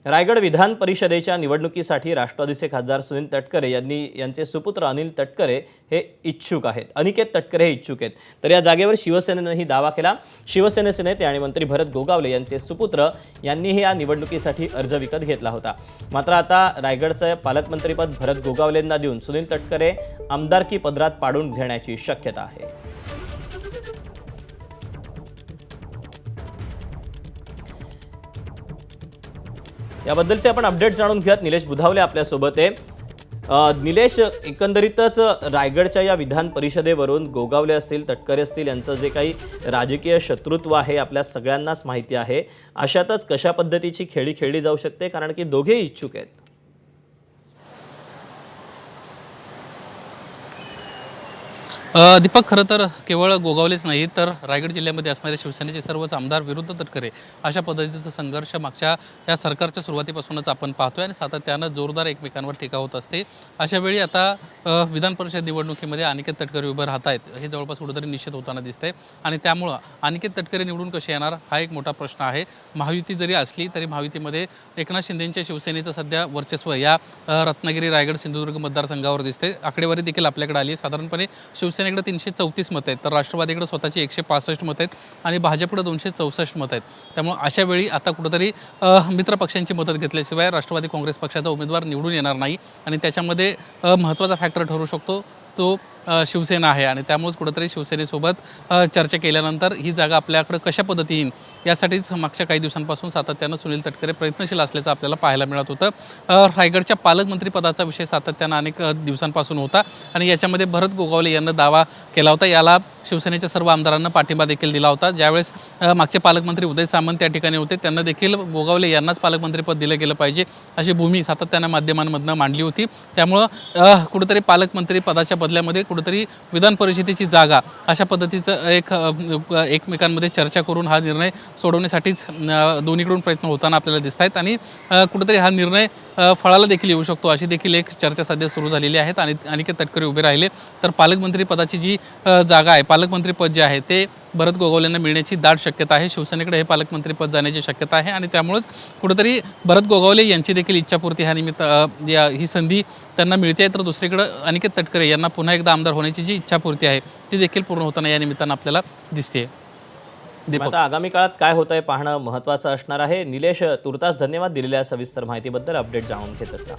रायगड विधान परिषदेच्या निवडणुकीसाठी राष्ट्रवादीचे खासदार सुनील तटकरे यांचे सुपुत्र अनिल तटकरे हे इच्छुक आहेत। अनिकेत तटकरे हे इच्छुक आहेत। तर या जागेवर शिवसेनेनेही दावा केला। शिवसेनेचे नेते आणि मंत्री भरत गोगावले यांचे सुपुत्र यांनीही या निवडणुकीसाठी अर्ज विकत घेतला होता। मात्र आता रायगडचे पालकमंत्रीपद भरत गोगावलेंना देऊन सुनील तटकरे आमदारकी पदरात पाडून घेण्याची शक्यता आहे। याबद्दलचे आपण अपडेट जाणून घेऊयात। निलेश बुधावले आपल्या सोबत आहे। निलेश, एकंदरीतच रायगडच्या या विधान परिषदेवरून गोगावले असतील, तटकरे असतील यांचं जे काही राजकीय शत्रुत्व आहे आपल्या सगळ्यांनाच माहिती आहे। अशातच कशा पद्धतीची खेळी खेळली जाऊ शकते, कारण की दोघेही इच्छुक आहेत। दीपक, खरं तर केवळ गोगावलेच नाही तर रायगड जिल्ह्यामध्ये असणारे शिवसेनेचे सर्वच आमदार विरुद्ध तटकरे अशा पद्धतीचा संघर्ष मागच्या या सरकारच्या सुरुवातीपासूनच आपण पाहतोय आणि सातत्यानं जोरदार एकमेकांवर टीका होत असते। अशा वेळी आता विधान परिषद निवडणुकीमध्ये अनिकेत तटकरे उभे राहत आहेत हे जवळपास कुठेतरी निश्चित होताना दिसतंय आणि त्यामुळं अनिकेत तटकरे निवडून कसे येणार हा एक मोठा प्रश्न आहे। महायुती जरी असली तरी महायुतीमध्ये एकनाथ शिंदेंच्या शिवसेनेचं सध्या वर्चस्व या रत्नागिरी, रायगड, सिंधुदुर्ग मतदारसंघावर दिसते। आकडेवारी देखील आपल्याकडे आली आहे। साधारणपणे शिवसेनेकडे 334 मतं आहेत, तर राष्ट्रवादीकडे स्वतःची 165 मतं आहेत आणि भाजपकडे 264 मतं आहेत। त्यामुळे अशा वेळी आता कुठेतरी मित्र पक्षांची मदत घेतल्याशिवाय राष्ट्रवादी काँग्रेस पक्षाचा उमेदवार निवडून येणार नाही आणि त्याच्यामध्ये महत्त्वाचा फॅक्टर ठरू शकतो तो शिवसेना आहे आणि त्यामुळेच कुठेतरी शिवसेनेसोबत चर्चा केल्यानंतर ही जागा आपल्याकडे कशा पद्धती येईल यासाठीच मागच्या काही दिवसांपासून सातत्यानं सुनील तटकरे प्रयत्नशील असल्याचं आपल्याला पाहायला मिळत होतं। रायगडच्या पालकमंत्रीपदाचा विषय सातत्यानं अनेक दिवसांपासून होता आणि याच्यामध्ये भरत गोगावले यांना दावा केला होता। याला शिवसेनेच्या सर्व आमदारांना पाठिंबा देखील दिला होता। ज्यावेळेस मागचे पालकमंत्री उदय सामंत त्या ठिकाणी होते त्यांना देखील गोगावले यांनाच पालकमंत्रीपद दिलं गेलं पाहिजे अशी भूमी सातत्यानं माध्यमांमधनं मांडली होती। त्यामुळं कुठेतरी पालकमंत्री पदाच्या बदल्यामध्ये कुठेतरी विधान परिषदेची जागा अशा पद्धतीचं एकमेकांमध्ये चर्चा करून हा निर्णय सोडवण्यासाठीच दोन्हीकडून प्रयत्न होताना आपल्याला दिसत आहेत आणि कुठेतरी हा निर्णय फळाला देखील येऊ शकतो अशी देखील एक चर्चा सध्या सुरू झालेली आहे। आणि अनिकेत तटकरे उभे राहिले तर पालकमंत्री पदाची जी जागा आहे, पालकमंत्री पद जे आहे ते भरत गोगावलेंना मिळण्याची दाट शक्यता आहे। शिवसेनेकडे हे पालकमंत्री पद जाण्याची शक्यता आहे आणि त्यामुळेच कुठेतरी भरत गोगावले यांची देखील इच्छापूर्ती ह्या निमित्त ही संधी त्यांना मिळते तर दुसरीकडे अनिकेत तटकरे यांना पुन्हा एकदा आमदार होण्याची जी इच्छापूर्ती आहे ती देखील पूर्ण होताना या निमित्तानं आपल्याला दिसते। आता आगामी काळात काय होतंय पाहणं महत्त्वाचं असणार आहे। निलेश, तुर्तास धन्यवाद दिलेल्या सविस्तर माहितीबद्दल। अपडेट जाणून घेत असता।